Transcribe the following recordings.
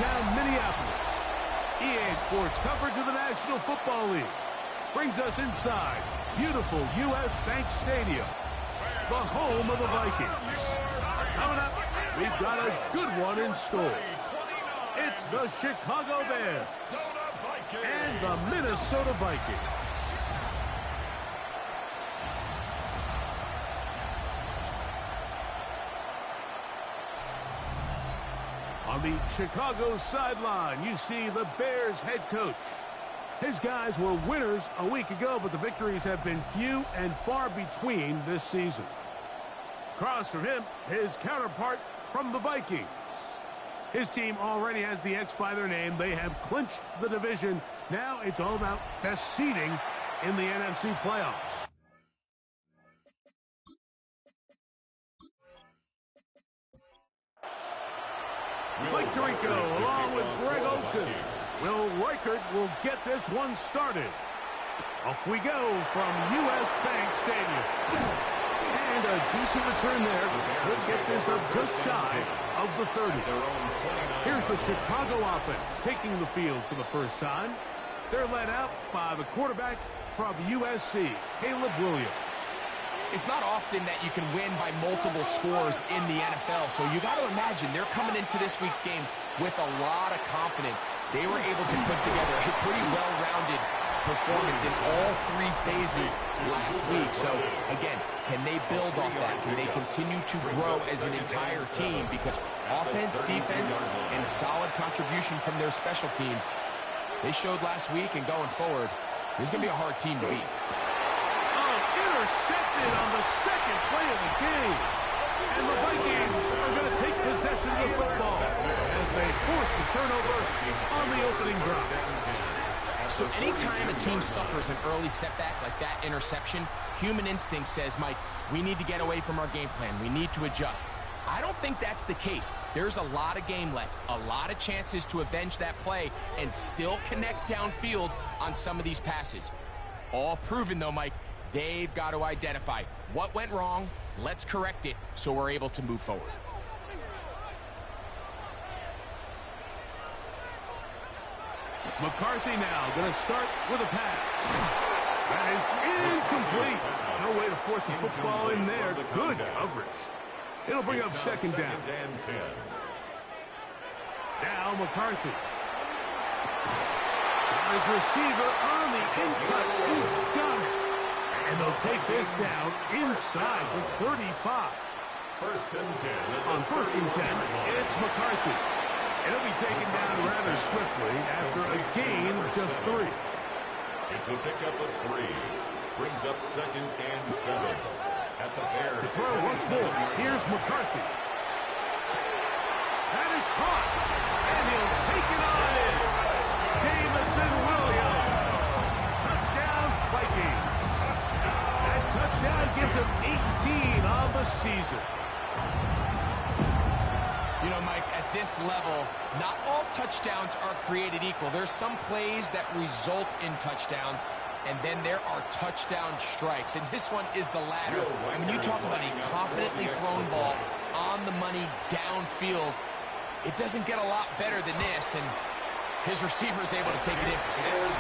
downtown Minneapolis. EA Sports coverage of the National Football League brings us inside beautiful U.S. Bank Stadium, the home of the Vikings. Coming up, we've got a good one in store. It's the Chicago Bears and the Minnesota Vikings. On the Chicago sideline, you see the Bears head coach. His guys were winners a week ago, but the victories have been few and far between this season. Across from him, his counterpart from the Vikings. His team already has the X by their name. They have clinched the division. Now it's all about best seeding in the NFC playoffs. Mike Tirico along with Greg Olsen. Will Reichert will get this one started. Off we go from U.S. Bank Stadium. And a decent return there. Let's get this up just shy of the 30. Here's the Chicago offense taking the field for the first time. They're led out by the quarterback from USC, Caleb Williams. It's not often that you can win by multiple scores in the NFL, so you got to imagine they're coming into this week's game with a lot of confidence. They were able to put together a pretty well-rounded performance in all three phases last week. So, again, can they build off that? Can they continue to grow as an entire team? Because offense, defense, and solid contribution from their special teams, they showed last week, and going forward, this is going to be a hard team to beat. Intercepted on the second play of the game. And the Vikings are going to take possession of the football as they force the turnover on the opening drive. So anytime a team suffers an early setback like that interception, human instinct says, Mike, we need to get away from our game plan. We need to adjust. I don't think that's the case. There's a lot of game left, a lot of chances to avenge that play and still connect downfield on some of these passes. All proven, though, Mike. They've got to identify what went wrong, let's correct it, so we're able to move forward. McCarthy now going to start with a pass. That is incomplete. No way to force the football in there. Good coverage. It'll bring up second down. Now McCarthy. His receiver on the in-cut is got it. And they'll take this down inside the 35. First and 10. On first and 10, it's McCarthy. It'll be taken down rather swiftly after a gain of just 3. It's a pickup of 3. Brings up second and 7. At the Bears. To throw once more, here's McCarthy. That is caught. And he'll take it on in. Jamison Williams. Touchdown, Vikings. That touchdown gives him 18 on the season. You know, Mike, at this level, not all touchdowns are created equal. There's some plays that result in touchdowns, and then there are touchdown strikes. And this one is the latter. And when you talk about a confidently thrown ball on the money downfield, it doesn't get a lot better than this. And his receiver is able to take it in for 6.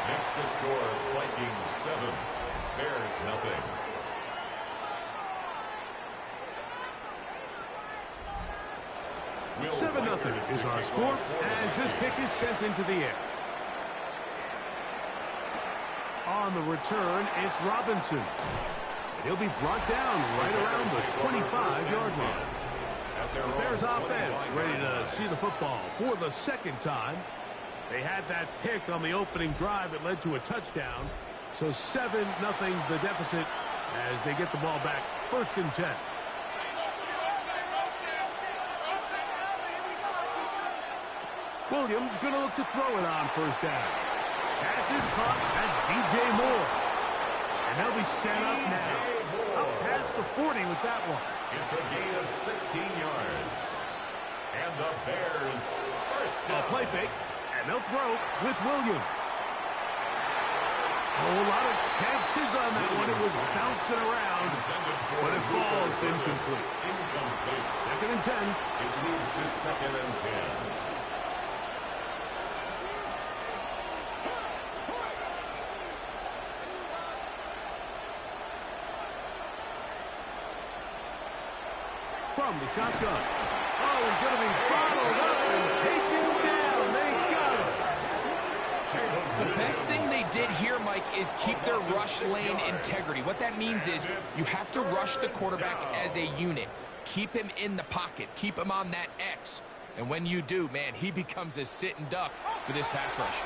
Next to score, Vikings 7, Bears nothing. Will 7-0 is our score as this kick is sent into the air. On the return, it's Robinson. And he'll be brought down right around the 25-yard line. The Bears offense ready to see the football for the second time. They had that pick on the opening drive that led to a touchdown. So 7-0 the deficit as they get the ball back. First and 10. Williams going to look to throw it on first down. Pass is caught at DJ Moore. And they'll be set up now. Up past the 40 with that one. It's a gain of 16 yards. And the Bears first down. A play fake, and they'll throw with Williams. whole lot of chances on that one. It was bouncing around, but it falls incomplete. Second and 10. It leads to second and 10. From the shotgun. Oh, he's going to be bottled up and taken down. They got him. The best thing they did here, Mike, is keep their rush lane integrity. What that means is you have to rush the quarterback as a unit. Keep him in the pocket. Keep him on that X. And when you do, man, he becomes a sitting duck for this pass rush.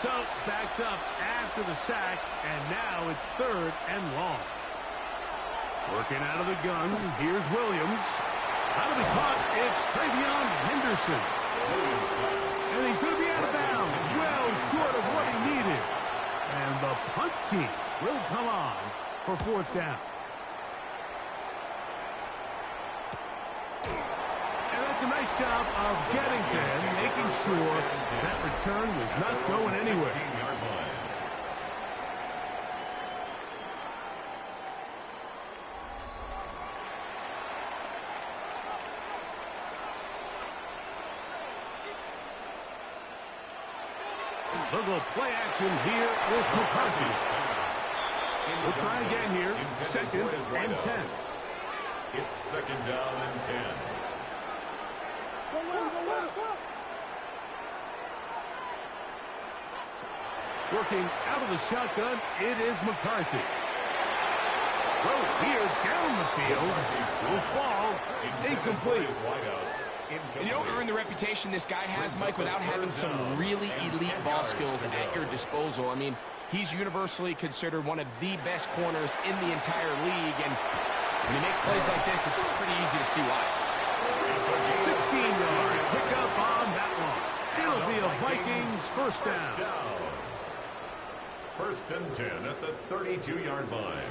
So, backed up after the sack, and now it's third and long. Working out of the gun, here's Williams. That'll be caught. It's Travion Henderson. And he's going to be out of bounds. Well short of what he needed. And the punt team will come on for fourth down. And that's a nice job of getting to him, making sure that return was not going anywhere. They'll go play action here with McCarthy. We'll try again here. Second and 10. It's second down and 10. Working out of the shotgun, it is McCarthy. Throw here down the field. Will fall. Incomplete. And you don't earn the reputation this guy has, Mike, without having some really elite ball skills at your disposal. I mean, he's universally considered one of the best corners in the entire league, and when he makes plays like this, it's pretty easy to see why. 16-yard pickup on that one. It'll be a Vikings first down. First and 10 at the 32-yard line.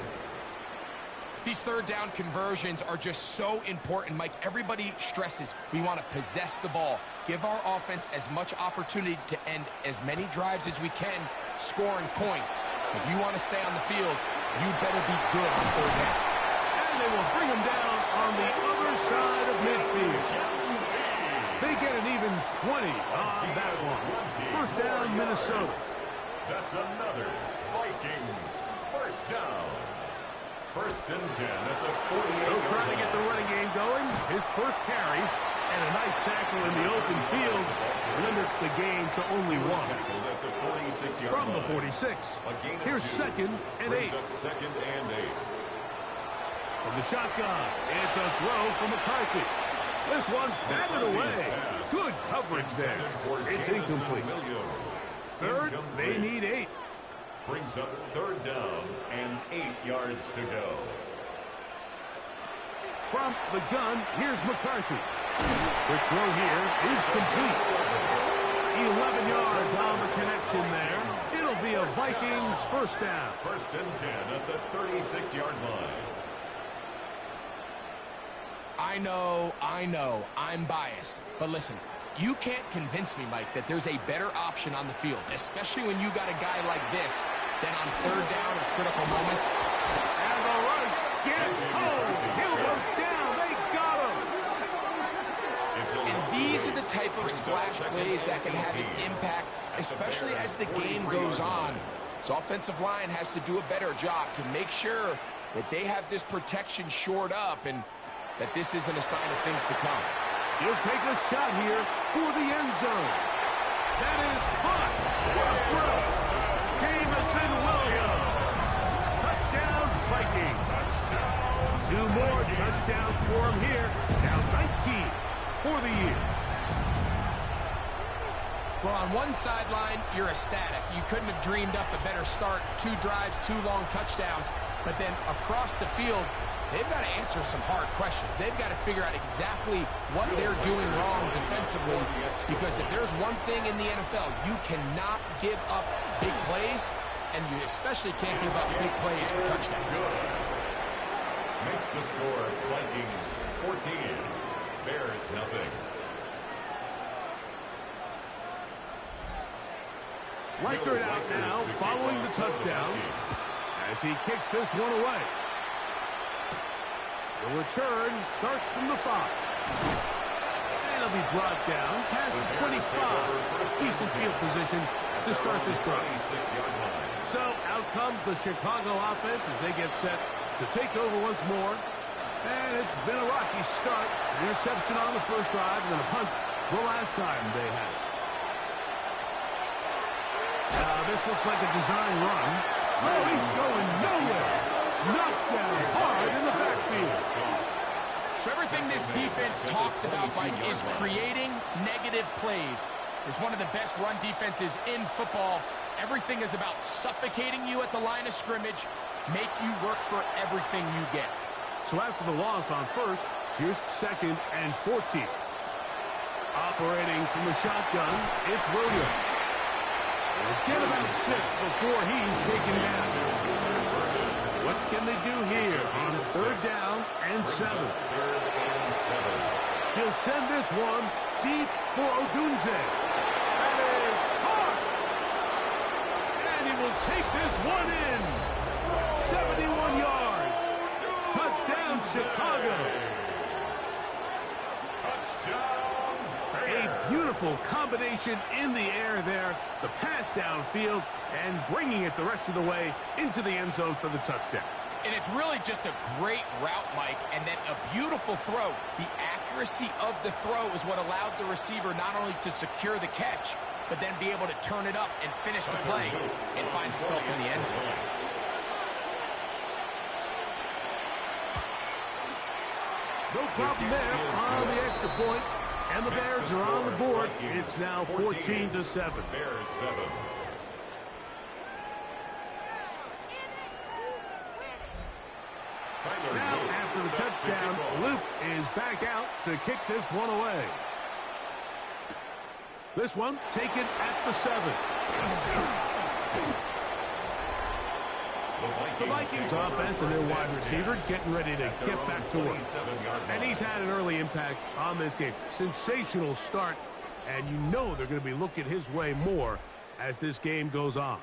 These third down conversions are just so important, Mike. Everybody stresses we want to possess the ball, give our offense as much opportunity to end as many drives as we can, scoring points. So if you want to stay on the field, you better be good on third down. And they will bring him down on the other side of midfield. They get an even 20 on that one. First down, Minnesota. That's another Vikings first down. First and 10 at the 48. They'll try to get the running game going. His first carry and a nice tackle in the open field limits the game to only one. From the 46. Here's second and 8. Second and 8. From the shotgun, it's a throw from McCarthy. This one batted away. Good coverage there. It's incomplete. Third, they need 8. Brings up third down and 8 yards to go. From the gun, here's McCarthy. Quick throw here is complete. 11 yards on the connection there. It'll be a Vikings first down. First and 10 at the 36-yard line. I know, I'm biased. But listen, you can't convince me, Mike, that there's a better option on the field, especially when you got a guy like this, than on third down or critical moments. And the rush gets home. He'll go down. They got him. And these are the type of splash plays that can have an impact, especially as the game goes on. So offensive line has to do a better job to make sure that they have this protection shored up and that this isn't a sign of things to come. He'll take a shot here for the end zone. That is caught. What a throw. Jamison Williams. Touchdown, Vikings. Two more touchdowns for him here. Now 19 for the year. Well, on one sideline, you're ecstatic. You couldn't have dreamed up a better start. 2 drives, 2 long touchdowns. But then across the field, they've got to answer some hard questions. They've got to figure out exactly what they're doing wrong defensively, because if there's one thing in the NFL, you cannot give up big plays, and you especially can't give up big plays for touchdowns. Makes the score Vikings 14, Bears nothing. Reichard out now, following the touchdown, as he kicks this one away. The return starts from the 5. And it'll be brought down past the 25. Decent field position to start this drive. So out comes the Chicago offense as they get set to take over once more. And it's been a rocky start. An interception on the first drive and then a punt the last time they had it. This looks like a design run. Oh, he's going nowhere. Knocked down hard in the backfield. So everything this defense talks about, Mike, is creating negative plays. It's one of the best run defenses in football. Everything is about suffocating you at the line of scrimmage, make you work for everything you get. So after the loss on first, here's 2nd and 14. Operating from the shotgun, it's Williams. They'll get about 6 before he's taken down. What can they do here on 3rd down and 7? He'll send this one deep for Odunze. That is hard. And he will take this one in. 71 yards. Touchdown, Chicago. Touchdown. A beautiful combination in the air there. The pass downfield and bringing it the rest of the way into the end zone for the touchdown. And it's really just a great route, Mike, and then a beautiful throw. The accuracy of the throw is what allowed the receiver not only to secure the catch, but then be able to turn it up and finish the play and find himself in the end zone. No problem there on the extra point. And the Bears are on the board. It's now 14-7. Bears 7. Now, after the touchdown, Luke is back out to kick this one away. This one taken at the 7. The Vikings offense and their wide receiver getting ready to get back to work. And he's had an early impact on this game. Sensational start, and you know they're going to be looking his way more as this game goes on.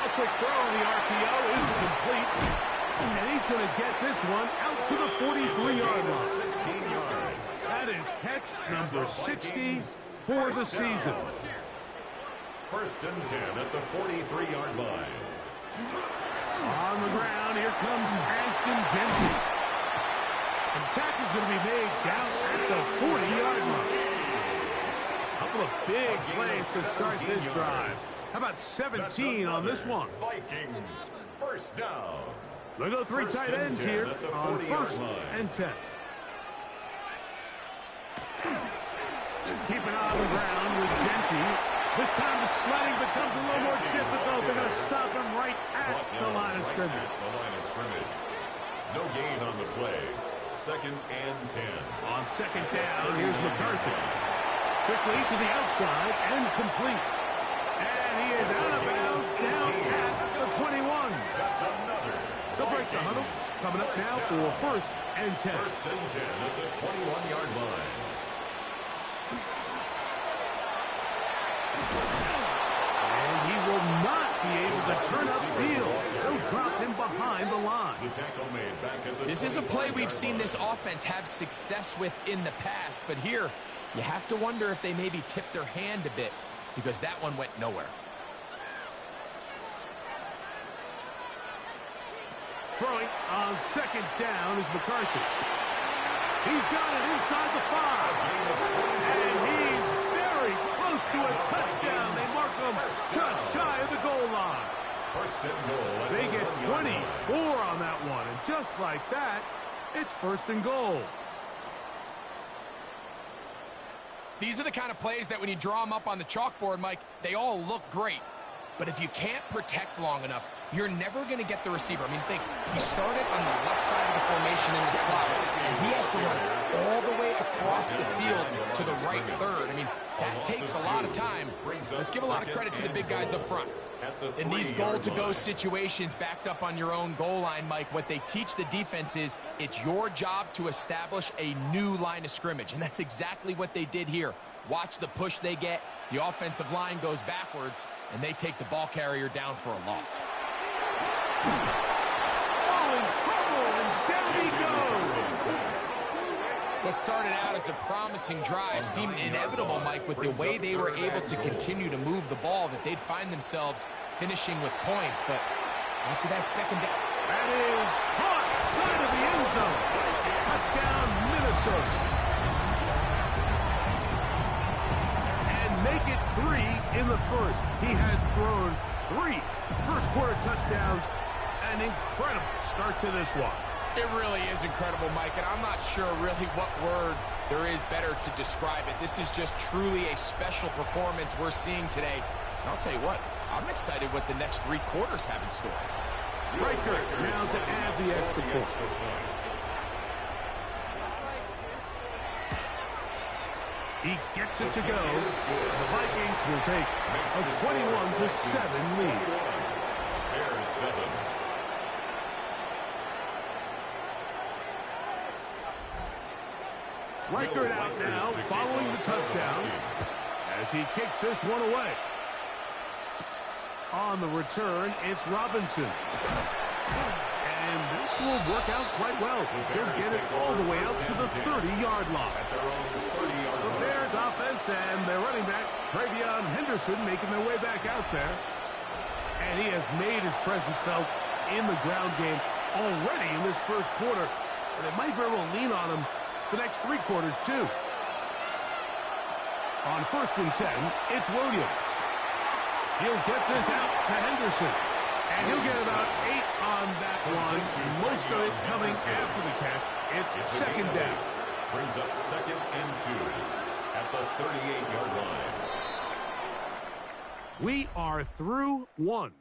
A quick throw on the RPO is complete. And he's going to get this one out to the 43-yard line. 16 yards. That is catch number 60 for the season. 1st and 10 at the 43-yard line. On the ground, here comes Ashton Jensen. And tackle's going to be made down at the 40-yard line. A couple of big plays to start this drive. How about 17 on this one? Vikings, 1st down. They'll go 3 tight ends here on 1st and 10. Keep it on the ground with Genty. This time the sledding becomes a little more difficult. They're going to stop him right at the line of scrimmage. No gain on the play. 2nd and 10. On 2nd down, here's McCarthy. Quickly to the outside and complete. And he is out of bounds down at the 21. That's another. They'll break the huddle. Coming up now for 1st and 10. 1st and 10 at the 21-yard line. And he will not be able to turn upfield. They'll drop him behind the line. The tackle made back at the This is a play we've seen this offense have success with in the past, but here you have to wonder if they maybe tipped their hand a bit because that one went nowhere. Throwing on 2nd down is McCarthy. He's got it inside the 5. And he's very close to a touchdown. They mark him just shy of the goal line. 1st and goal. They get 24 on that one. And just like that, it's 1st and goal. These are the kind of plays that when you draw them up on the chalkboard, Mike, they all look great. But if you can't protect long enough, you're never going to get the receiver. I mean, think, he started on the left side of the formation in the slot, and he has to run all the way across the field to the right third. I mean, that takes a lot of time. Let's give a lot of credit to the big guys up front. In these goal-to-go situations, backed up on your own goal line, Mike, what they teach the defense is it's your job to establish a new line of scrimmage, and that's exactly what they did here. Watch the push they get. The offensive line goes backwards, and they take the ball carrier down for a loss. Oh, in trouble, and down he goes. What started out as a promising drive seemed inevitable, Mike, with the way they were able to continue to move the ball, that they'd find themselves finishing with points. But after that second down... That is caught side of the end zone. Touchdown, Minnesota. And make it 3 in the first. He has thrown 3 first-quarter touchdowns. An incredible start to this one. It really is incredible, Mike, and I'm not sure really what word there is better to describe it. This is just truly a special performance we're seeing today. And I'll tell you what, I'm excited what the next 3 quarters have in store. Riker now to add the extra point. He gets it to go. The Vikings will take a 21-7 lead. Bears 7. Reichert out now, following the touchdown, as he kicks this one away. On the return, it's Robinson. And this will work out quite well. He'll get it all the way up to the 30-yard line. The Bears offense and their running back, Travion Henderson, making their way back out there. And he has made his presence felt in the ground game already in this first quarter. And it might very well lean on him the next 3 quarters, too. On 1st and 10, it's Williams. He'll get this out to Henderson. And he'll get about 8 on that one. Most of it coming after the catch. It's 2nd down. Brings up 2nd and 2 at the 38-yard line. We are through 1.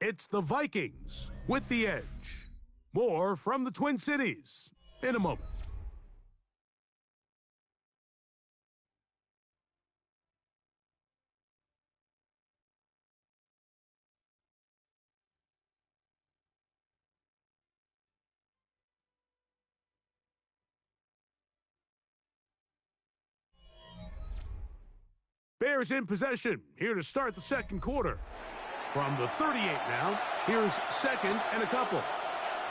It's the Vikings with the edge. More from the Twin Cities in a moment. Bears in possession, here to start the second quarter. From the 38 now, here's 2nd and a couple.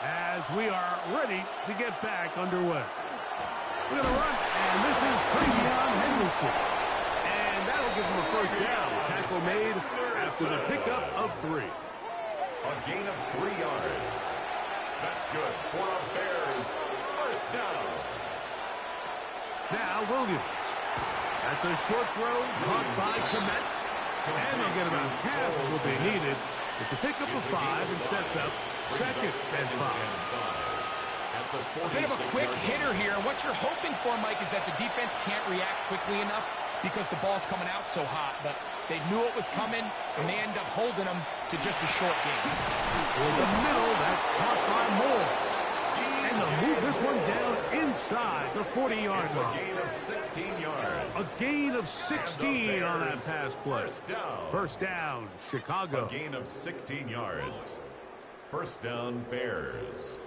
As we are ready to get back underway. We're going to run, and this is Travion Henderson. And that'll give him a first down. Tackle made after the pickup of 3. A gain of 3 yards. That's good for a Bears first down. Now Williams. That's a short throw caught by Kinetik. And they'll get about half of what they needed. It's a pickup of 5 and sets up 2nd and 5. A bit of a quick hitter here. What you're hoping for, Mike, is that the defense can't react quickly enough because the ball's coming out so hot. But they knew it was coming, and they end up holding them to just a short gain. For the middle, that's caught by Moore. And they'll move this one down inside the 40-yard line. A gain of 16 yards. A gain of 16 on that pass play. First down, Chicago. A gain of 16 yards. First down, Bears.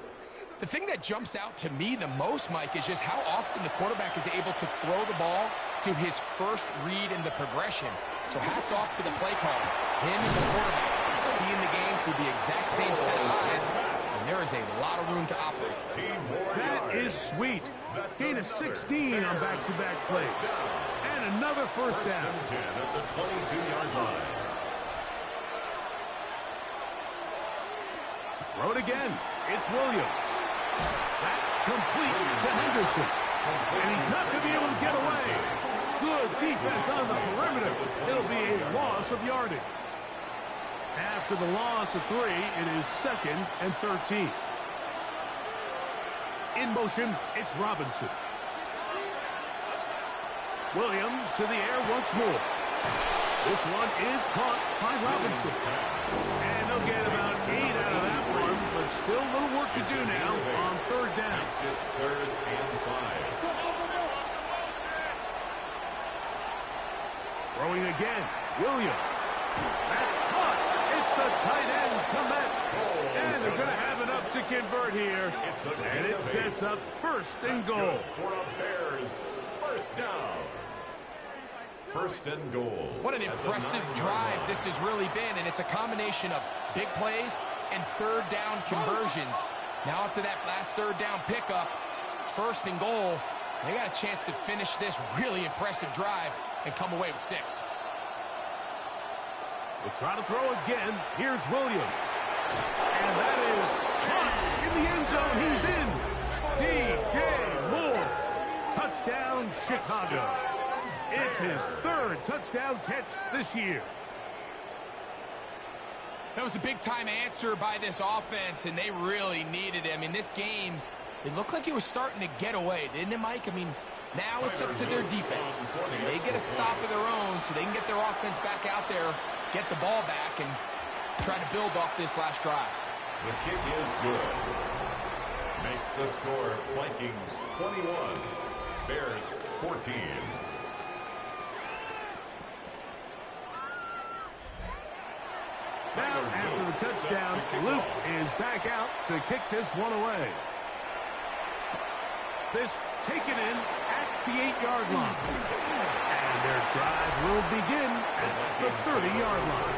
The thing that jumps out to me the most, Mike, is just how often the quarterback is able to throw the ball to his first read in the progression. So hats off to the play caller. Him and the quarterback seeing the game through the exact same set of eyes. And there is a lot of room to operate. That is sweet. Gain of 16 on back-to-back plays. And another first down. First and 10 at the 22-yard line. Throw it again. It's Williams. That complete to Henderson. And he's not going to be able to get away. Good defense on the perimeter. It'll be a loss of yardage. After the loss of 3, it is 2nd and 13. In motion, it's Robinson. Williams to the air once more. This one is caught by Robinson. And they'll get about 8 out of that one, but still a little work to do now on third down. It's 3rd and 5. Throwing again, Williams. That's caught. It's the tight end, Kinetik. And they're going to have enough to convert here. And it sets up 1st and goal. For a Bears 1st down. 1st and goal. What an impressive drive this has really been, and it's a combination of big plays and 3rd down conversions. Now after that last 3rd down pickup, it's 1st and goal. They got a chance to finish this really impressive drive and come away with 6. We'll try to throw again. Here's Williams. And that is caught in the end zone. He's in. DJ Moore. Touchdown, Chicago. It's his 3rd touchdown catch this year. That was a big-time answer by this offense, and they really needed it. I mean, this game, it looked like it was starting to get away, didn't it, Mike? I mean, now it's up to their defense. And they get a stop of their own so they can get their offense back out there, get the ball back, and try to build off this last drive. The kick is good. Makes the score Vikings 21, Bears 14. Now, after the touchdown, Luke is back out to kick this one away. This taken in at the 8-yard line. And their drive will begin at the 30-yard line.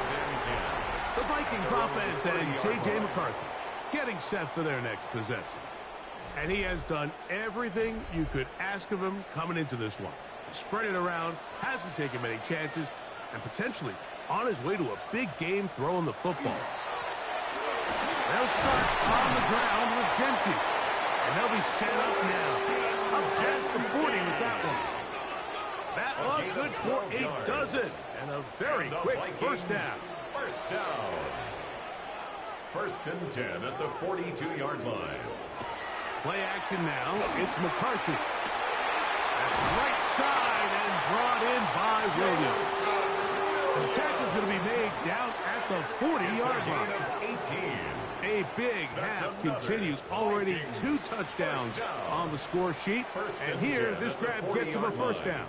The Vikings offense and J.J. McCarthy getting set for their next possession. And he has done everything you could ask of him coming into this one. Spread it around, hasn't taken many chances, and potentially on his way to a big game throwing the football. They'll start on the ground with Gentry. And they'll be set up now. Up past the 40 with that one. That one good for a dozen. And a very quick 1st down. 1st down. 1st and 10 at the 42-yard line. Play action now. It's McCarthy. That's right side and brought in by Williams. The tackle's going to be made down at the 40-yard line. 18. A big half continues. Already 2 touchdowns on the score sheet. And here, this grab gets him a 1st down.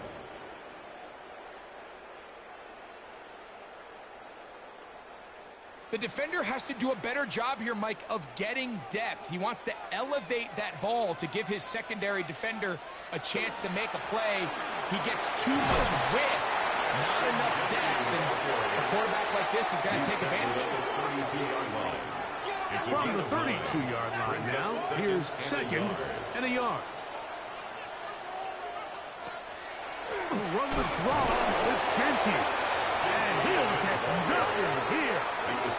The defender has to do a better job here, Mike, of getting depth. He wants to elevate that ball to give his secondary defender a chance to make a play. He gets too much width, not enough depth, and a quarterback like this is going to take advantage. From the 32-yard line now, here's 2nd and a yard. Run the draw with Gentry. And he'll get nothing here.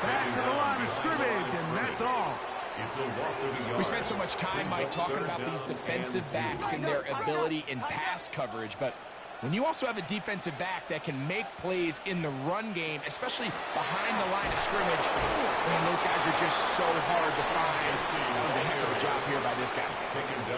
Back to the line of scrimmage, and that's all. We spent so much time, Mike, talking about these defensive backs and their ability in pass coverage, but when you also have a defensive back that can make plays in the run game, especially behind the line of scrimmage, man, those guys are just so hard to find. That was a heck of a job here by this guy.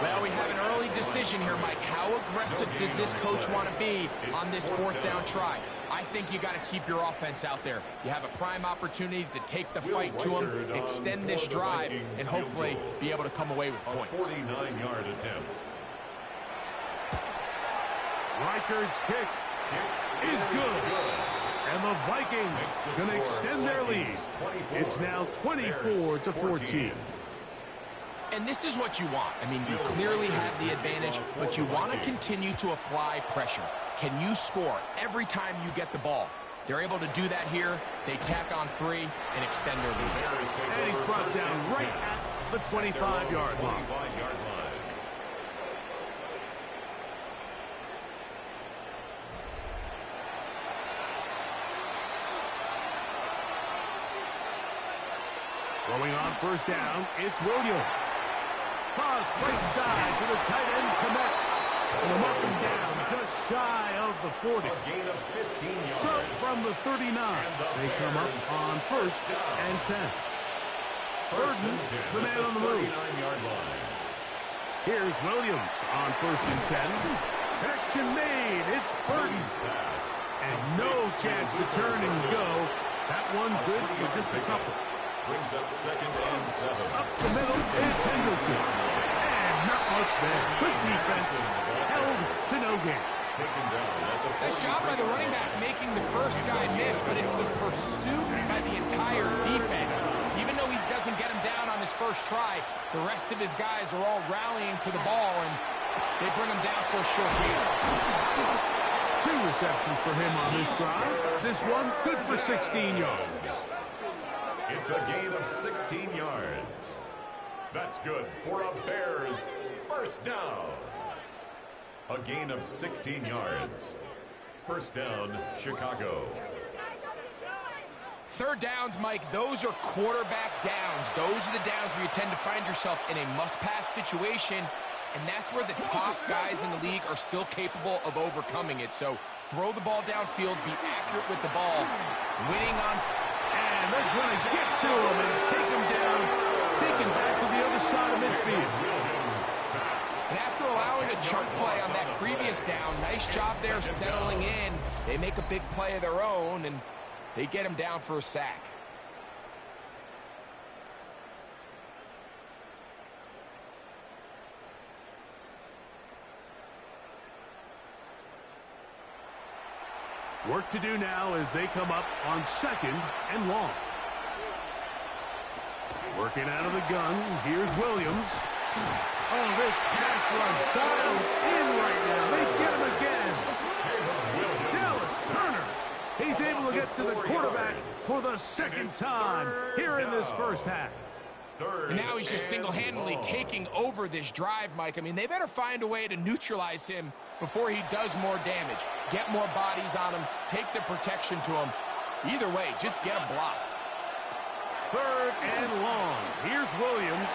Well, we have an early decision here, Mike. How aggressive does this coach want to be on this 4th down try? I think you got to keep your offense out there. You have a prime opportunity to take the fight to them, extend this drive, and hopefully be able to come away with points. 49-yard attempt. Reichard's kick is good. And the Vikings can extend their lead. It's now 24-14. And this is what you want. I mean, you clearly have the advantage, but you want to continue to apply pressure. Can you score every time you get the ball? They're able to do that here. They tack on 3 and extend their lead. And he's brought down right at the 25-yard line. Throwing on 1st down, it's Williams. Cross right side to the tight end, Kinetik. And they'll mark him down just shy of the 40. A gain of 15 yards. So from the 39, they come up on 1st and 10. Burden, the man on the move. Here's Williams on 1st and 10. Connection made. It's Burden. Pass And no chance to turn and go. That one good for just a couple. Brings up 2nd and 7. Up the middle, it's Henderson. And not much there. Good defense. Held to no gain. Taken down at the Nice job by the running back making the first guy miss, but it's the pursuit by the entire defense. Even though he doesn't get him down on his first try, the rest of his guys are all rallying to the ball, and they bring him down for a short gain. 2 receptions for him on this drive. This one, good for 16 yards. It's a gain of 16 yards. That's good for a Bears first down. A gain of 16 yards. First down, Chicago. Third downs, Mike, those are quarterback downs. Those are the downs where you tend to find yourself in a must-pass situation, and that's where the top guys in the league are still capable of overcoming it. So throw the ball downfield, be accurate with the ball, winning on... And they're going to get to him and take him down, take him back to the other side of midfield. And after allowing a chunk play on that previous down, nice job there settling in. They make a big play of their own, and they get him down for a sack. Work to do now as they come up on 2nd and long. Working out of the gun, here's Williams. Oh, this pass run dials in right now. They get him again. Dallas Turner. He's able to get to the quarterback for the 2nd time here in this first half. And now he's just single-handedly taking over this drive, Mike. I mean, they better find a way to neutralize him before he does more damage. Get more bodies on him, take the protection to him. Either way, just get him blocked. 3rd and long. Here's Williams.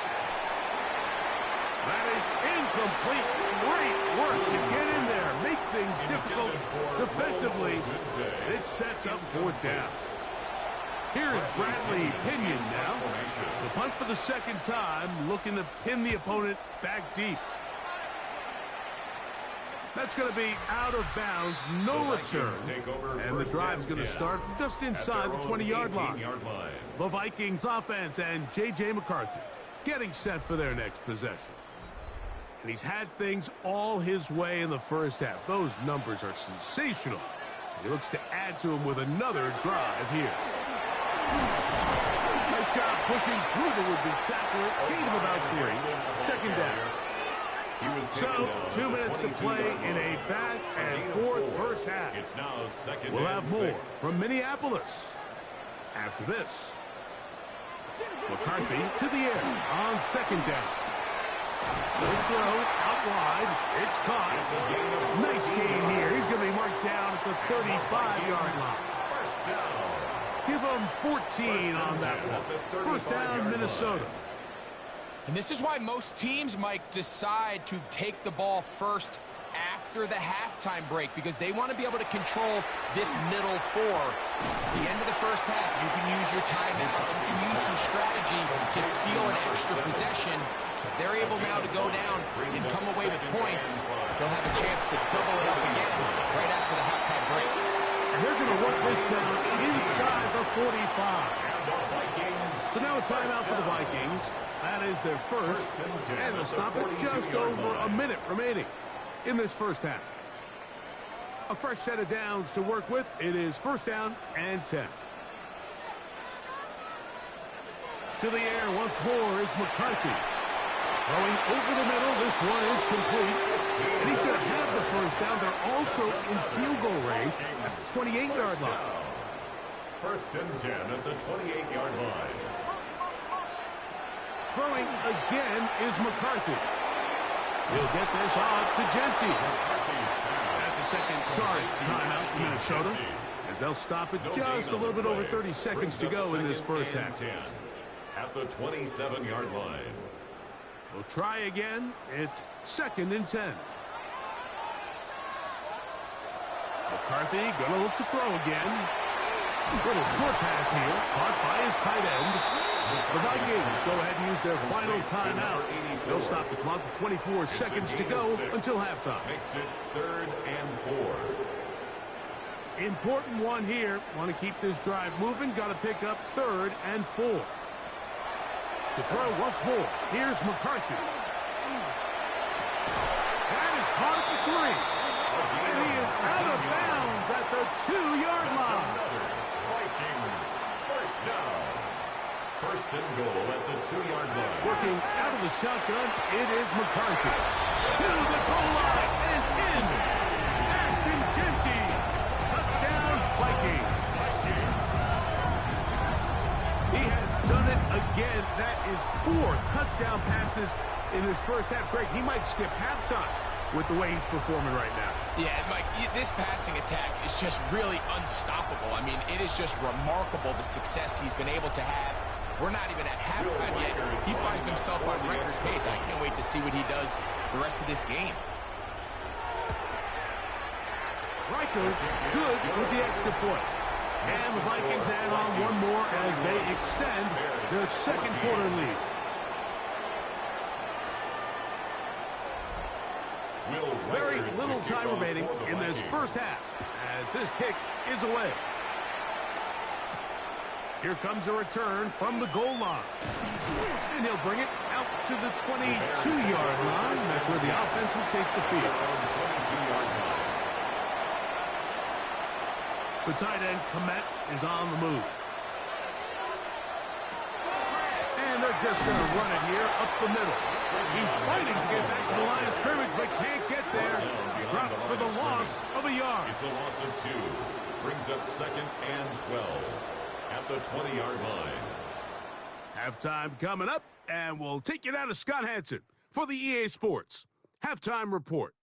That is incomplete. Great work to get in there. Make things difficult defensively. It sets up 4th down. Here's Bradley Pinion now. The punt for the 2nd time, looking to pin the opponent back deep. That's going to be out of bounds, no return. And the drive's going to start from just inside the 20-yard line. The Vikings offense and J.J. McCarthy getting set for their next possession. And he's had things all his way in the first half. Those numbers are sensational. He looks to add to them with another drive here. Nice job pushing through the would-be tackler. Gain of about 3. 2nd down. So, 2 minutes to play in a back and forth first half. It's now 2nd We'll and have more 6. from Minneapolis after this. McCarthy to the air on 2nd down. Good throw, out wide. It's caught. Nice gain here. He's going to be marked down at the 35-yard line. First down. Give him 14 on that one. First down, Minnesota. And this is why most teams, Mike, decide to take the ball first after the halftime break, because they want to be able to control this middle 4. At the end of the first half, you can use your timeout. You can use some strategy to steal an extra possession. If they're able now to go down and come away with points, they'll have a chance to double it up again right after the halftime break. And they're going to work this down inside the 45. So now a timeout for the Vikings. That is their first, and they'll stop it just over a minute remaining in this first half. A fresh set of downs to work with. It is first down and 10. To the air once more is McCarthy. Going over the middle, this one is complete. And he's going to have the first down. They're also in field goal range at the 28-yard line. First and 10 at the 28-yard line. Throwing again is McCarthy. He'll get this off to Genty. That's the second charge timeout for Minnesota, as they'll stop it just a little bit over 30 seconds to go in this first half. At the 27-yard line. We'll try again. It's 2nd and 10. McCarthy going to look to throw again. Little short pass here, caught by his tight end. The Vikings go ahead and use their final timeout. They'll stop the clock with 24 seconds to go until halftime. Makes it 3rd and 4. Important one here. Want to keep this drive moving. Got to pick up 3rd and 4. To throw once more. Here's McCarthy. That is caught at the 3. And he is out of bounds at the 2-yard line. Vikings first down. First and goal at the 2-yard line. Working out of the shotgun, it is McCarthy. To the goal line and in. Ashton Genty. Touchdown, Vikings. He has done it again. That is 4 touchdown passes in his first half. Greg, he might skip halftime with the way he's performing right now. Yeah, Mike, this passing attack is just really unstoppable. I mean, it is just remarkable the success he's been able to have. We're not even at halftime yet. He finds himself on record pace. I can't wait to see what he does the rest of this game. Riker, good with the extra point. And the Vikings add on one more as they extend their second quarter lead. Very little time remaining in this first half as this kick is away. Here comes a return from the goal line. And he'll bring it out to the 22-yard line. That's where the offense will take the field. The tight end, Komet, is on the move. And they're just going to run it here up the middle. He's fighting to get back to the line of scrimmage, but can't get there. Dropped for the loss of a yard. It's a loss of 2. Brings up 2nd and 12 at the 20-yard line. Halftime coming up, and we'll take you down to Scott Hansen for the EA Sports Halftime Report.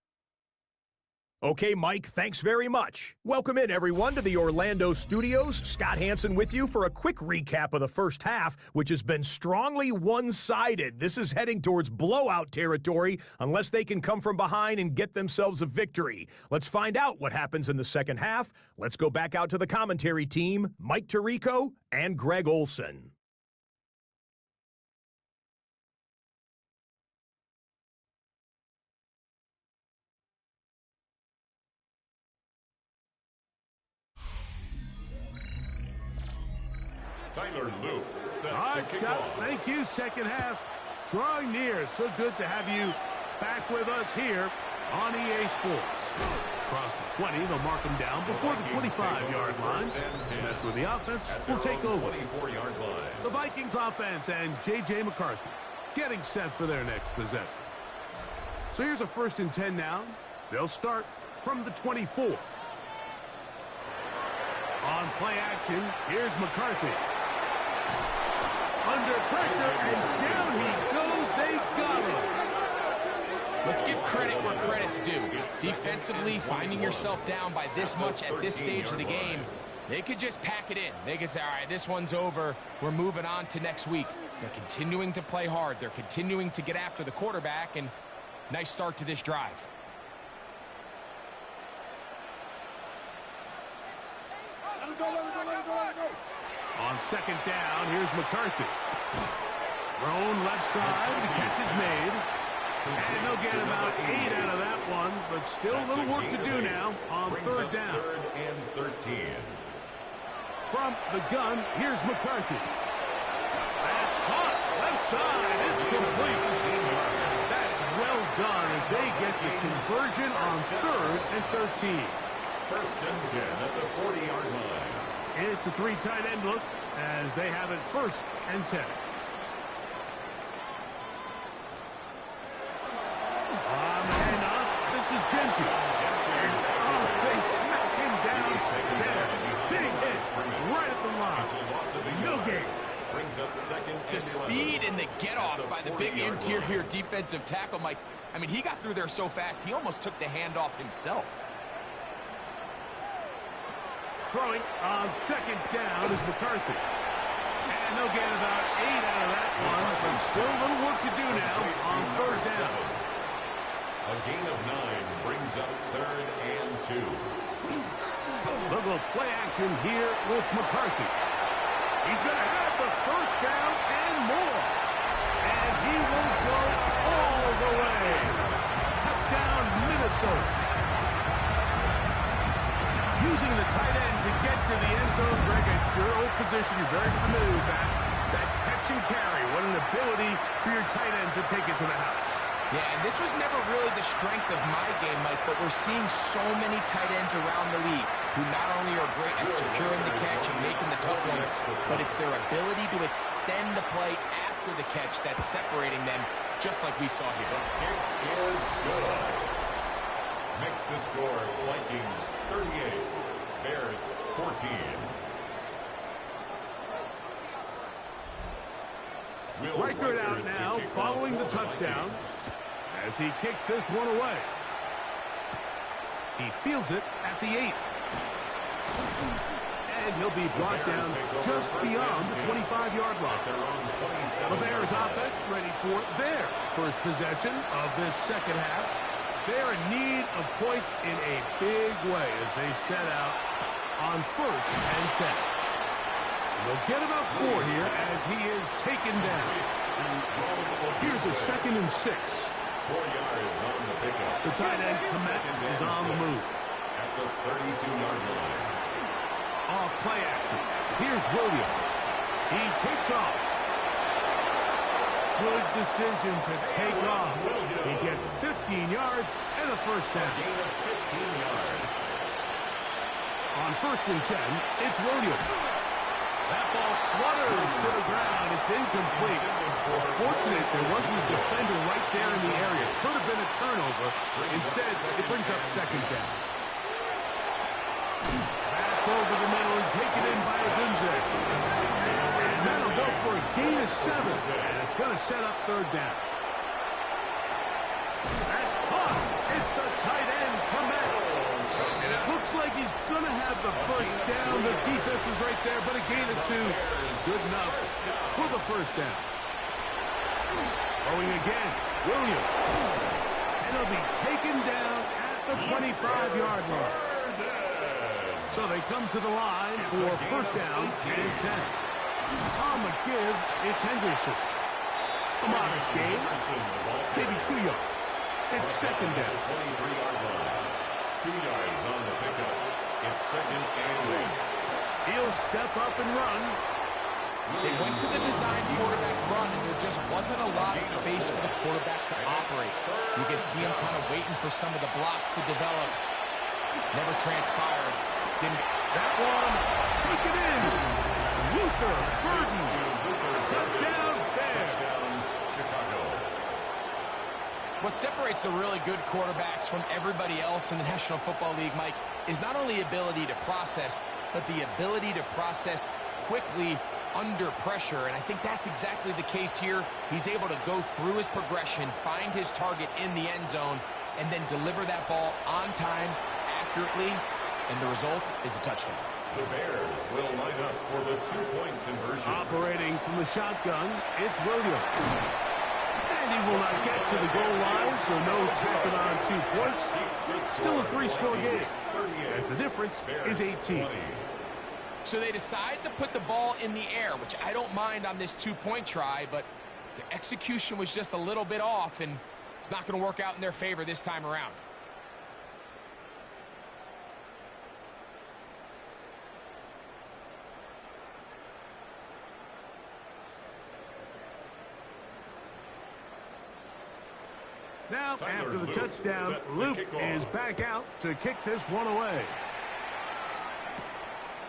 Okay, Mike, thanks very much. Welcome in, everyone, to the Orlando studios. Scott Hansen with you for a quick recap of the first half, which has been strongly one-sided. This is heading towards blowout territory unless they can come from behind and get themselves a victory. Let's find out what happens in the second half. Let's go back out to the commentary team, Mike Tirico and Greg Olson. Tyler Luke set All right, to kick Scott, off. thank you. Second half drawing near. So good to have you back with us here on EA Sports. Across the 20, they'll mark them down before the 25-yard line. And that's where the offense will take over. 24-yard line. The Vikings offense and J.J. McCarthy getting set for their next possession. So here's a 1st and 10 now. They'll start from the 24. On play action, here's McCarthy. Under pressure, and down he goes. They got him. Let's give credit where credit's due. Defensively, finding yourself down by this much at this stage of the game, they could just pack it in. They could say, all right, this one's over. We're moving on to next week. They're continuing to play hard. They're continuing to get after the quarterback, and nice start to this drive. On 2nd down, here's McCarthy. Thrown left side, the catch is made. And they'll get about 8 out of that one, but still a little work to do now on 3rd down. 3rd and 13. From the gun, here's McCarthy. That's caught, left side, it's complete. That's well done as they get the conversion on 3rd and 13. 1st and 10 at the 40-yard line. It's a 3 tight end look as they have it 1st and 10. On the handoff, this is Genty. And they smack him down there. Big hit right at the line. No gain. Brings up 2nd and 11. The speed and the get-off by the big interior defensive tackle, Mike. I mean, he got through there so fast, he almost took the handoff himself. Throwing on 2nd down is McCarthy. And they'll get about 8 out of that one, but still a little work to do now on 3rd down. A gain of 9 brings up 3rd and 2. Little play action here with McCarthy. He's going to have the 1st down and more. And he will go all the way. Touchdown, Minnesota. Using the tight end to get to the end zone. Greg, it's your old position. You're very familiar with that. That catch and carry. What an ability for your tight end to take it to the house. Yeah, and this was never really the strength of my game, Mike, but we're seeing so many tight ends around the league who not only are great at securing the catch and making the tough ones, but it's their ability to extend the play after the catch that's separating them, just like we saw here. The kick is good. Makes the score Vikings 38, Bears 14. Reichert out now following the touchdown as he kicks this one away. He fields it at the 8. And he'll be brought down just beyond the 25-yard line. The Bears offense ready for their first possession of this second half. They're in need of points in a big way as they set out on 1st and 10. They'll get about 4 here as he is taken down. Here's a 2nd and 6. 4 yards on the pickup. The tight end, Kinetik, is on the move. At the 32-yard line. Off play action. Here's Williams. He takes off. Good decision to take off. He gets 15 yards and a first down. Gain of 15 yards. On 1st and 10, it's Williams. That ball flutters to the ground. It's incomplete. Fortunate there wasn't a defender right there in the area. Could have been a turnover. Instead, it brings up 2nd down. That's over the middle and taken in by Adunze. And that'll go for a gain of 7. And it's going to set up 3rd down. That's caught. It's the tight end, Kinetik. And it looks like he's going to have the first down. The defense is right there, but a gain of 2. Good enough for the first down. Going again, Williams. And he'll be taken down at the 25-yard line. So they come to the line for first down and 10. On the give, it's Henderson. A modest gain, maybe 2 yards. It's 2nd down. 23-yard line. 2 yards on the pickup. It's 2nd and 8. He'll step up and run. They went to the design quarterback run, and there just wasn't a lot of space for the quarterback to operate. You can see him kind of waiting for some of the blocks to develop. Never transpired. That one, taken in. Luther Burden. Touchdown, Bears. Chicago. What separates the really good quarterbacks from everybody else in the National Football League, Mike, is not only ability to process, but the ability to process quickly under pressure, and I think that's exactly the case here. He's able to go through his progression, find his target in the end zone, and then deliver that ball on time, accurately, and the result is a touchdown. The Bears will line up for the 2-point conversion. Operating from the shotgun, it's Williams. And he will not get to the goal line, so no tacking on 2 points. Still a 3-score game, as the difference is 18. So they decide to put the ball in the air, which I don't mind on this 2-point try, but the execution was just a little bit off, and it's not going to work out in their favor this time around. Now, after the touchdown, Luke is back out to kick this one away.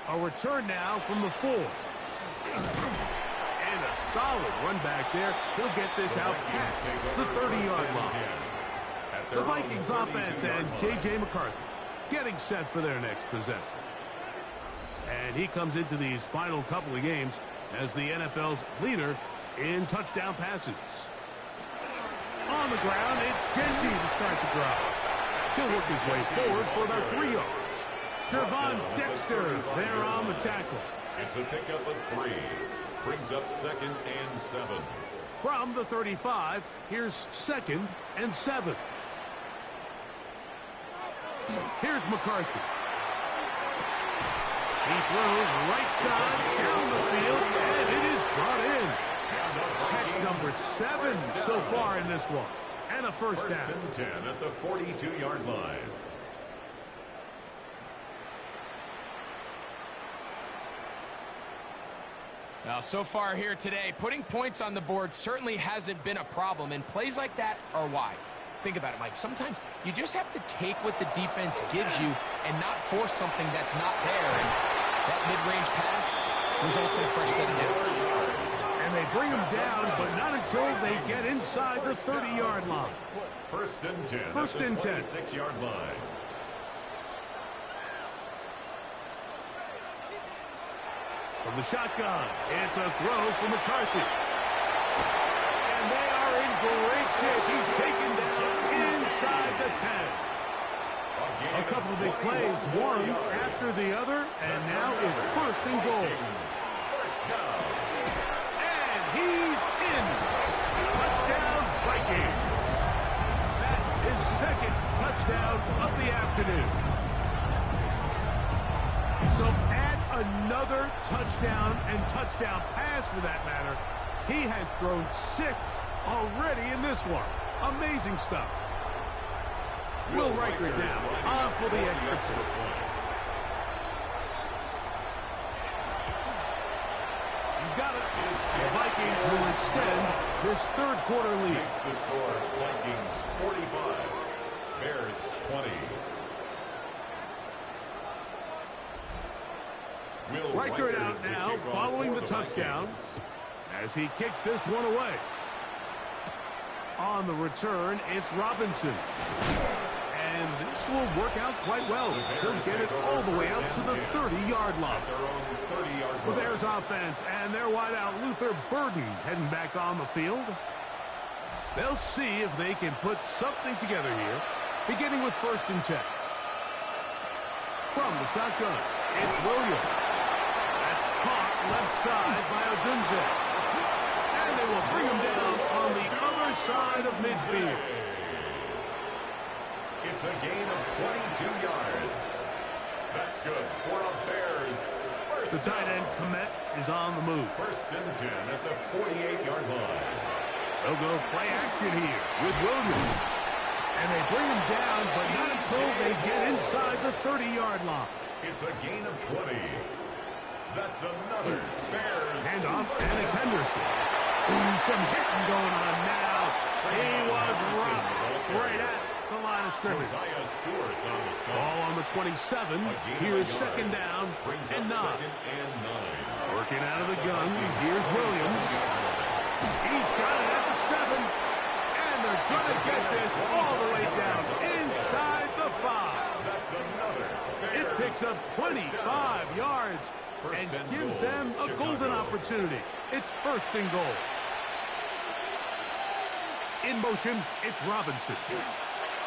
A return now from the 4. And a solid run back there. He'll get this out past the 30-yard line. The Vikings offense and J.J. McCarthy getting set for their next possession. And he comes into these final couple of games as the NFL's leader in touchdown passes. On the ground, it's Genty to start the drive. He'll work his way forward for about 3 yards. Gervon Dexter there on the tackle. It's a pickup of 3. Brings up 2nd and 7. From the 35, here's 2nd and 7. Here's McCarthy. He throws right side down the field, and it is brought in. Catch number 7 so far in this one. And a first down. First and 10 at the 42-yard line. Now, so far here today, putting points on the board certainly hasn't been a problem, and plays like that are why. Think about it, Mike. Sometimes you just have to take what the defense gives you and not force something that's not there. And that mid-range pass results in a fresh set of downs. And they bring him down, but not until they get inside the 30-yard line. First and 10. First and 10. 26-yard line. From the shotgun, it's a throw for McCarthy. And they are in great shape. He's taken down inside the 10. A couple of big plays, one after the other, and now it's first and goal. First down. And he's in. Touchdown, Vikings. That is second touchdown of the afternoon. So add another touchdown and touchdown pass for that matter. He has thrown 6 already in this one. Amazing stuff. Will Riker now on for the extra point. He's got it. The Vikings will extend this third quarter lead. Makes the score Vikings 45, Bears 20. Will Riker out now following the touchdown as he kicks this one away. On the return, it's Robinson. And this will work out quite well. They'll get it all the way out to the 30-yard line. The Bears offense and their wideout Luther Burden heading back on the field. They'll see if they can put something together here, beginning with first and 10. From the shotgun, it's Williams. That's caught left side by Odunze. And they will bring him down on the other side of midfield. It's a gain of 22 yards. That's good for the Bears. The tight end, Komet, is on the move. First and 10 at the 48-yard line. They'll go play action here with Williams. And they bring him down, but not until they get inside the 30-yard line. It's a gain of 20. That's another Bears. Handoff, and it's Henderson. Ooh, some hitting going on now. He was rocked right at the line of scrimmage. Ball on the 27. Here's second down and 9. Working out of the gun. Here's Williams. He's got it at the 7. And they're going to get this all the way down inside the 5. That's another. It picks up 25 yards and gives them a golden opportunity. It's first and goal. In motion, it's Robinson.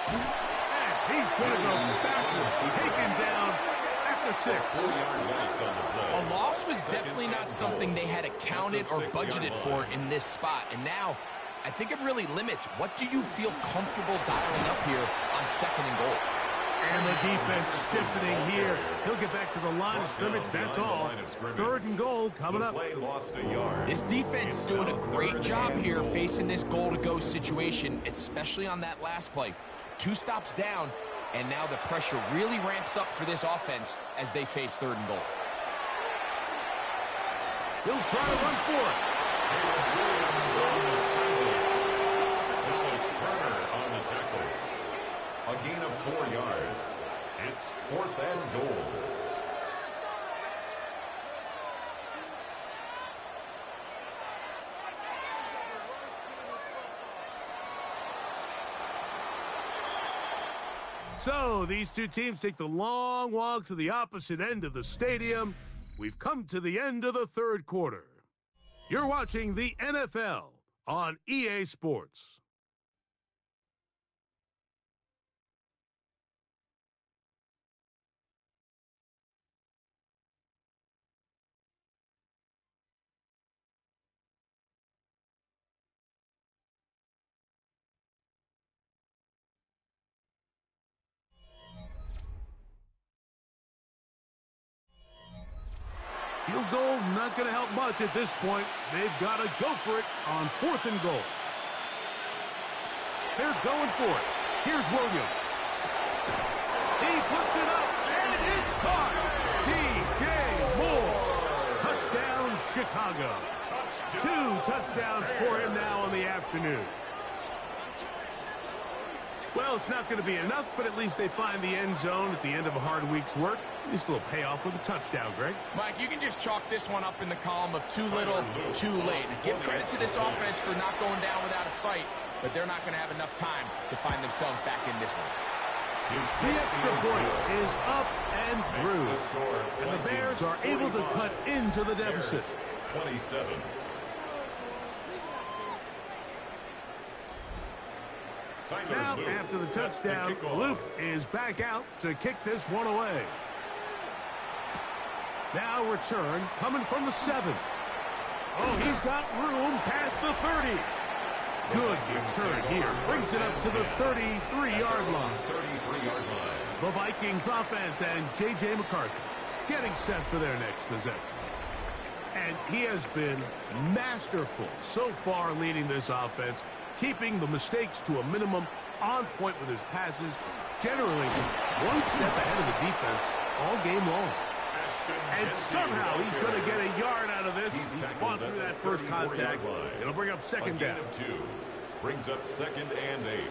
And he's going to go backward, taken down at the 6. A loss was definitely not something they had accounted or budgeted for in this spot. And now, I think it really limits what do you feel comfortable dialing up here on second and goal. And the defense stiffening here. He'll get back to the line of scrimmage, that's all. Third and goal coming up. This defense doing a great job here facing this goal-to-go situation, especially on that last play. 2 stops down, and now the pressure really ramps up for this offense as they face third and goal. He'll try to run for it. A gain of 4 yards. It's 4th and goal. So these two teams take the long walk to the opposite end of the stadium. We've come to the end of the third quarter. You're watching the NFL on EA Sports. Field goal not going to help much at this point. They've got to go for it on 4th and goal. They're going for it. Here's Williams. He puts it up, and it's caught. DJ Moore. Touchdown Chicago. 2 touchdowns for him now on the afternoon. Well, it's not going to be enough, but at least they find the end zone at the end of a hard week's work. At least a little payoff with a touchdown, Greg. Mike, you can just chalk this one up in the column of too little, too late. Give credit to this offense for not going down without a fight, but they're not going to have enough time to find themselves back in this one. The extra point is up and through, and the Bears are able to cut into the deficit. 27. Now, after the touchdown, Loop is back out to kick this one away. Now return coming from the 7. Oh, he's got room past the 30. Good return here. Brings it up to the 33-yard line. 33-yard line. The Vikings offense and J.J. McCarthy getting set for their next possession. And he has been masterful so far leading this offense, keeping the mistakes to a minimum, on point with his passes, generally one step ahead of the defense all game long. And somehow he's going to get a yard out of this. He's fought through that first contact. It'll bring up second down. Two. Brings up 2nd and 8.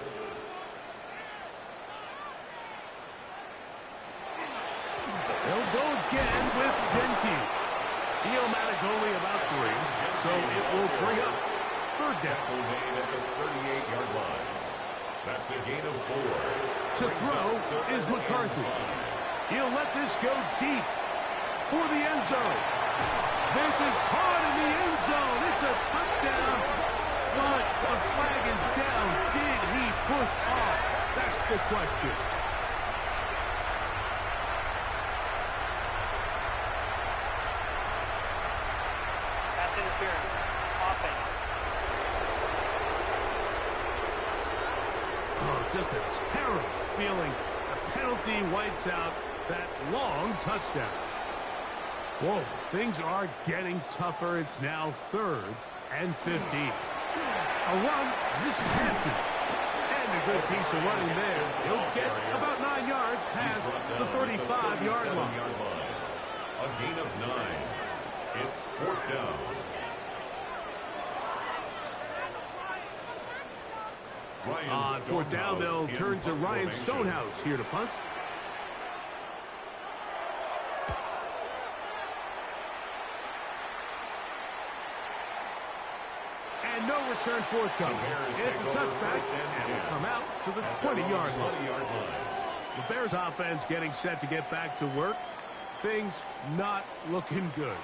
They'll go again with Gentile. He'll manage only about 3, so it will bring up 3rd down. At the 38-yard line. That's a gain of 4. To throw is McCarthy. He'll let this go deep for the end zone. This is caught in the end zone. It's a touchdown. But the flag is down. Did he push off? That's the question. Pass interference. Offense. Oh, just a terrible feeling. The penalty wipes out that long touchdown. Whoa, things are getting tougher. It's now 3rd and 15. A run, this is Hampton. And a good piece of running there. He'll get about 9 yards past the 35-yard line. A gain of 9. It's 4th down. On 4th down, they'll turn to Ryan Stonehouse here to punt. And no return forthcoming. It's a touchback, and will come out to the 20-yard line. The Bears offense getting set to get back to work. Things not looking good.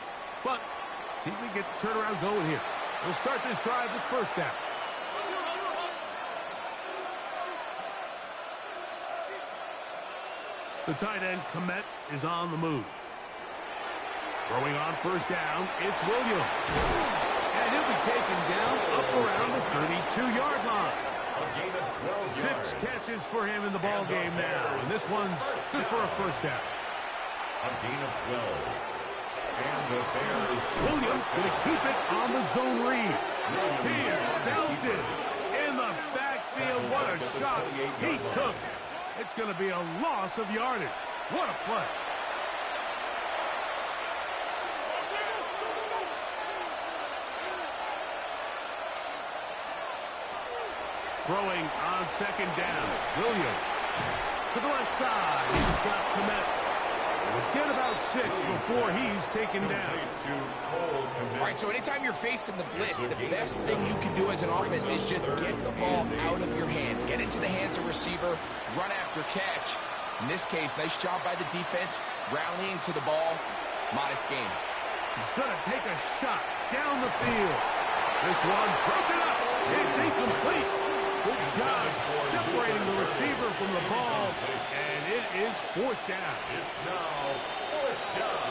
But see if we get the turnaround going here. We'll start this drive with 1st down. The tight end, Komet, is on the move. Throwing on 1st down, it's Williams. And he'll be taken down up around the 32-yard line. A gain of 12 yards. 6 catches for him in the ball game now. And this one's good for a 1st down. A gain of 12. And the Bears. Williams going to keep it on the zone read. He is belted in the backfield. What a shot he took. It's going to be a loss of yardage. What a play. Throwing on 2nd down. Williams to the left side. He's got Komet. We'll get about 6 before he's taken down. All right, so anytime you're facing the blitz, the best thing you can do as an offense is just get the ball out of your hand. Get into the hands of receiver, run after catch. In this case, nice job by the defense, rallying to the ball. Modest gain. He's going to take a shot down the field. This one broken up. It's incomplete. Good job separating the receiver from the ball. And it is 4th down. It's now 4th down.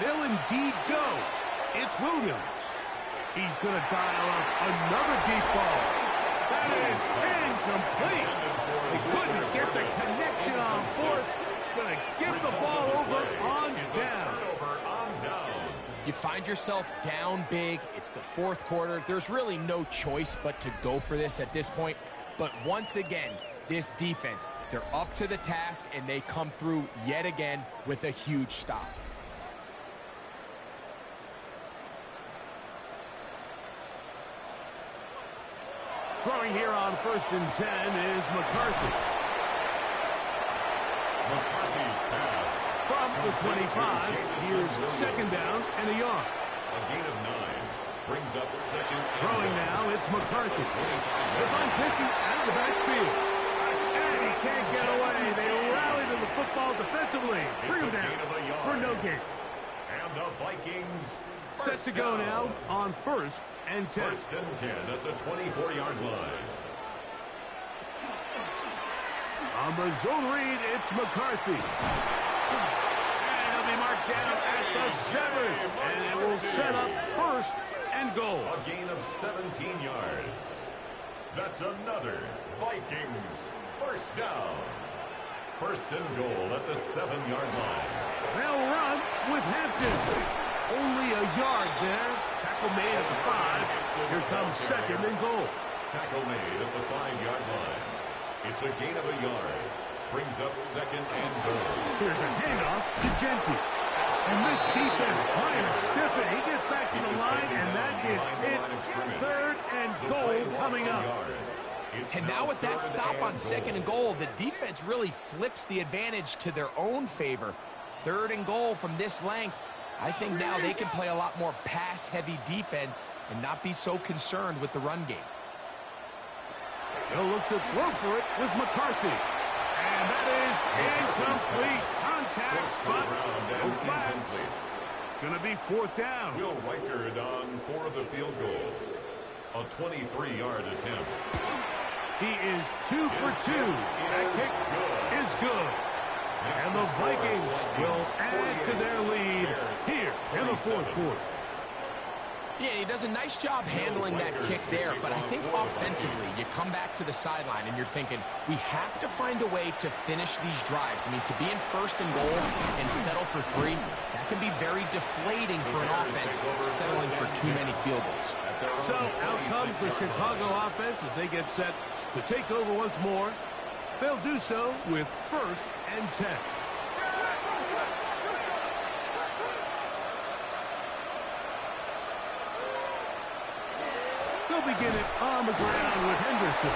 They'll indeed go. It's Williams. He's going to dial up another deep ball. That is incomplete. He couldn't get the connection on 4th. Going to give the ball over on down. You find yourself down big. It's the 4th quarter. There's really no choice but to go for this at this point. But once again, this defense. They're up to the task, and they come through yet again with a huge stop. Throwing here on 1st and 10 is McCarthy. McCarthy's pass. From the 25, here's 2nd down and a yard. A gain of 9 brings up 2nd. Throwing now, it's McCarthy. They're on pitching out of the backfield. And he can't get away. They rally to the football defensively. Bring him down for no gain. And the Vikings set to go now on 1st and 10. 1st and 10 at the 24-yard line. On the zone read, it's McCarthy. And he'll be marked down at the 7. And it will set up 1st and goal. A gain of 17 yards. That's another Vikings 1st down. 1st and goal at the 7-yard line. They'll run with Hampton. Only a yard there. Tackle made at the 5. Here comes 2nd and goal. Tackle made at the 5-yard line. It's a gain of a yard. Brings up 2nd and goal. Here's a handoff to Genty. And this defense trying to stiff it. He gets back to the line, and that is it. 3rd and goal coming up. And now with that stop on 2nd and goal, the defense really flips the advantage to their own favor. 3rd and goal from this length. I think now they can play a lot more pass-heavy defense and not be so concerned with the run game. They'll look to throw for it with McCarthy. And that is incomplete. Contact, but no flags. It's going to be 4th down. Will Reichard on for the field goal. A 23-yard attempt. He is 2 for 2. That kick is good. And the Vikings will add to their lead here in the 4th quarter. Yeah, he does a nice job handling that kick there, but I think offensively, you come back to the sideline and you're thinking, we have to find a way to finish these drives. I mean, to be in 1st and goal and settle for 3, that can be very deflating for an offense settling for too many field goals. So out comes the Chicago offense as they get set to take over once more. They'll do so with 1st and 10. They'll begin it on the ground with Henderson.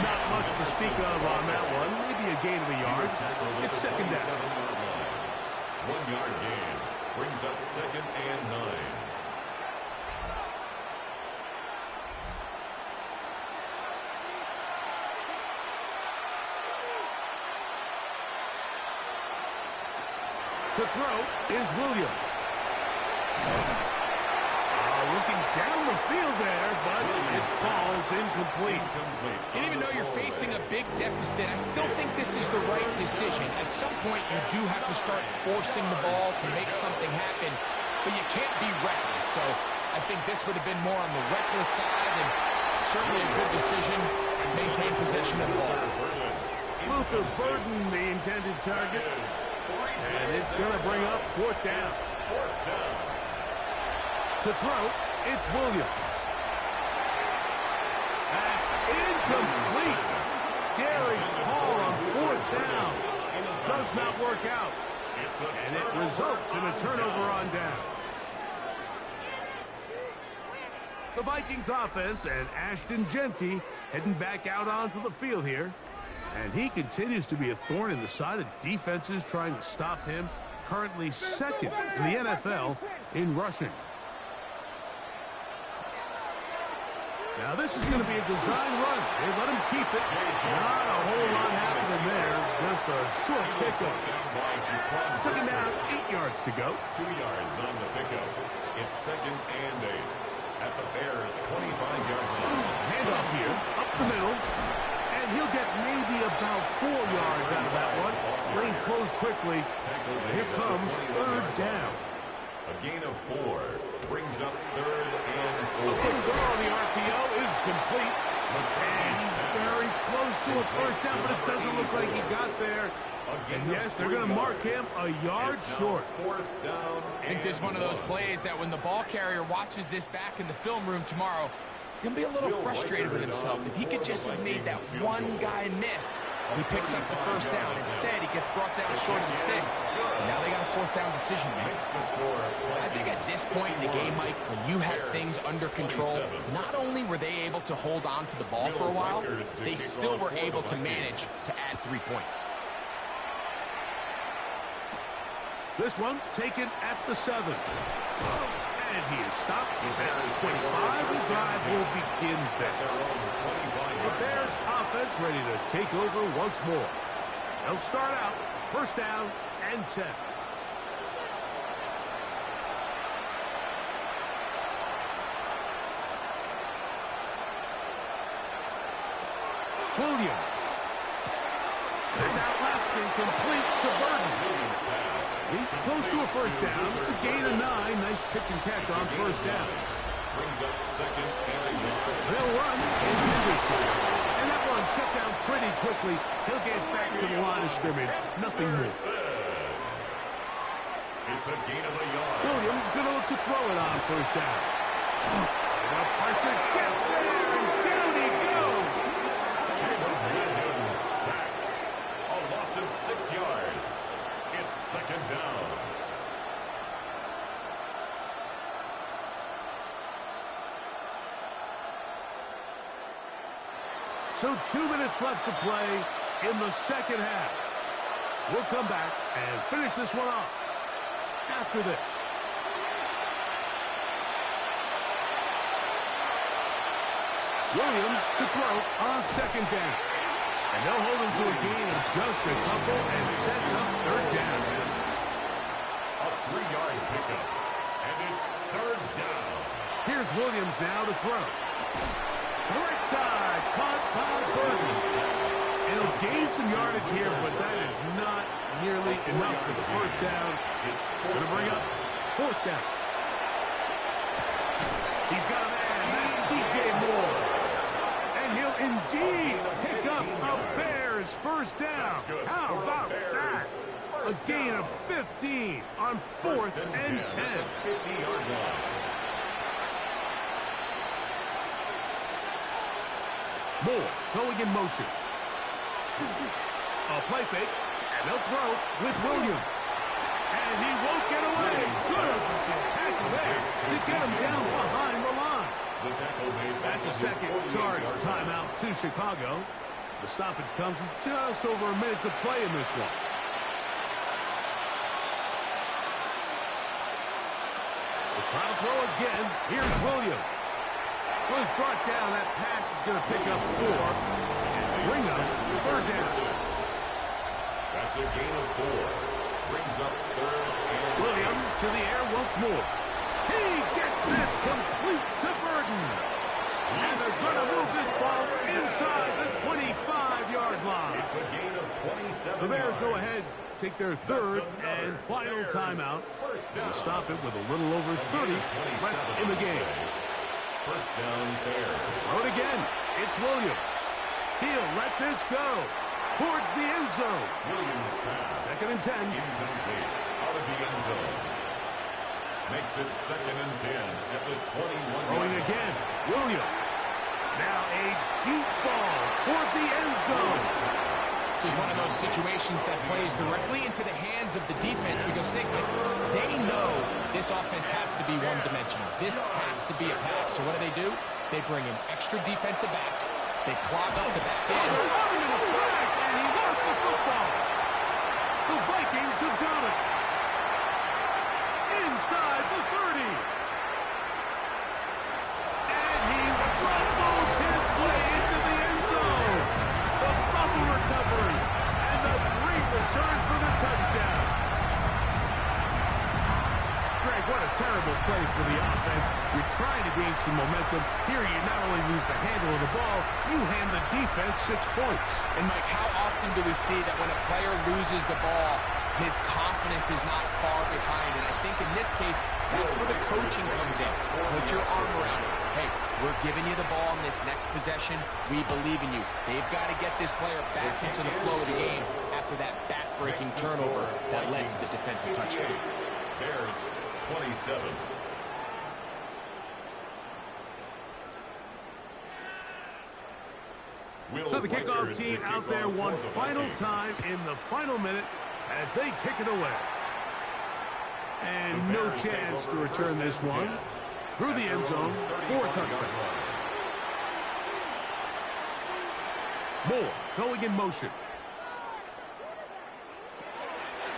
Not much to speak of on that one. Maybe a gain of a yard. It's 2nd down. 1-yard gain brings up 2nd and 9. To throw is Williams. Looking down the field there, but its ball's incomplete. And even though you're facing a big deficit, I still think this is the right decision. At some point, you do have to start forcing the ball to make something happen, but you can't be reckless. So I think this would have been more on the reckless side, and certainly a good decision. Maintain possession of the ball. Luther Burden, the intended target. And it's going to bring up 4th down. To throw, it's Williams. That's incomplete. Derek Hall on 4th down. Does not work out. And it results in a turnover on downs. The Vikings offense and Ashton Genty heading back out onto the field here. And he continues to be a thorn in the side of defenses trying to stop him. Currently 2nd in the NFL in rushing. Now this is going to be a design run. They let him keep it. Not a whole lot happening there. Just a short pickup. 2nd down, 8 yards to go. 2 yards on the pickup. It's 2nd and 8 at the Bears' 25-yard line. Handoff here, up the middle. And he'll get maybe about 4 yards out of that one. Lane closed quickly. Here comes 3rd down. A gain of 4 brings up 3rd and 4. The throw on the RPO is complete. And he's very close to a 1st down, but it doesn't look like he got there. And yes, they're going to mark him a yard short. 4th down. I think this is one of those plays that when the ball carrier watches this back in the film room tomorrow, He's going to be a little frustrated with himself. If he could just have made that one guy miss, he picks up the first down. Instead, he gets brought down short of the sticks. And now they got a fourth down decision to make. I think at this point in the game, Mike, when you have things under control, not only were they able to hold on to the ball for a while, they still were able to manage to add 3 points. This one taken at the 7. And he is stopped at the 25. The drive will begin there. The Bears offense ready to take over once more. They'll start out first down and 10. Williams. It's out left and complete to Burton. He's close to a first down. It's a gain of 9. Nice pitch and catch on first down. Brings up second and 1. They'll run is Henderson. And that one shut down pretty quickly. He'll get back to the line of scrimmage. Nothing more. It's a gain of a yard. Williams going to look to throw it on first down. And the pressure gets there, and down he goes. Caleb Williams sacked. A loss of 6 yards. It's second down. So 2 minutes left to play in the second half. We'll come back and finish this one off after this. Williams to throw on second down. And they'll hold him to a gain of just a couple and sets up third down. A 3-yard pickup. And it's third down. Here's Williams now to throw. Right side, caught by Burton. It'll gain some yardage here, but that is not nearly enough for the first down. It's going to bring up fourth down. He's got a man. That's DJ Moore. And he'll indeed pick up a Bears first down. How about that? A gain of 15 on 4th and 10. 50-yard line. Moore going in motion. A play fake, and they'll throw with Williams. And he won't get away. Good tackle there to get him down behind the line. The tackle made. That's a second charge timeout to Chicago. The stoppage comes with just over a minute to play in this one. We'll try to throw again. Here's Williams. Was brought down. That pass is going to pick up 4 and bring up third down. That's a gain of 4. Brings up third and Williams to the air once more. He gets this complete to Burton. And they're going to move this ball inside the 25-yard line. it's a gain of 27 The Bears go yards. ahead, take their third and final timeout. And stop it with a little over 30 left in the game. First down Bears. Throw it again. It's Williams. He'll let this go towards the end zone. Williams pass. Second and 10. Incomplete. Out of the end zone. Makes it second and 10 at the 21. Throwing again. Williams. Now a deep ball toward the end zone. This is one of those situations that plays directly into the hands of the defense because they know this offense has to be one-dimensional. This has to be a pass. So what do? They bring in extra defensive backs. They clog up the back end. They're running in a flash, and he lost the football. The Vikings have got it. Inside the 30. And he rumbles his way into the end zone. The fumble recovery and the great return for the touchdown. Greg, what a terrible play for the offense. You're trying to gain some momentum. Here you not only lose the handle of the ball, you hand the defense 6 points. And Mike, how often do we see that when a player loses the ball, his confidence is not far behind? And I think in this case, that's where the coaching comes in. Put your arm around it. Hey, we're giving you the ball in this next possession. We believe in you. They've got to get this player back into the flow of the game after that back-breaking turnover that led to the defensive touchdown. Bears 27. So the kickoff team out there one final time in the final minute as they kick it away. And no chance to return this one through the end zone for a touchdown. Moore going in motion.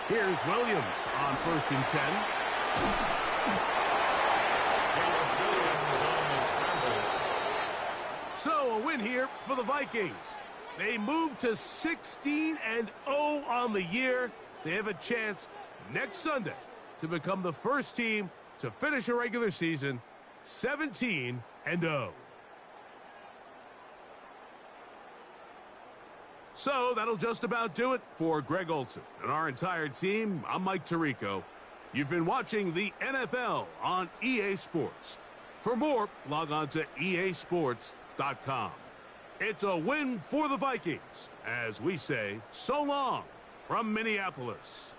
Here's Williams on 1st and 10. So a win here for the Vikings. They move to 16-0 on the year. They have a chance next Sunday to become the first team to finish a regular season 17-0. So that'll just about do it for Greg Olsen and our entire team. I'm Mike Tirico. You've been watching the NFL on EA Sports. For more, log on to easports.com. It's a win for the Vikings, as we say so long from Minneapolis.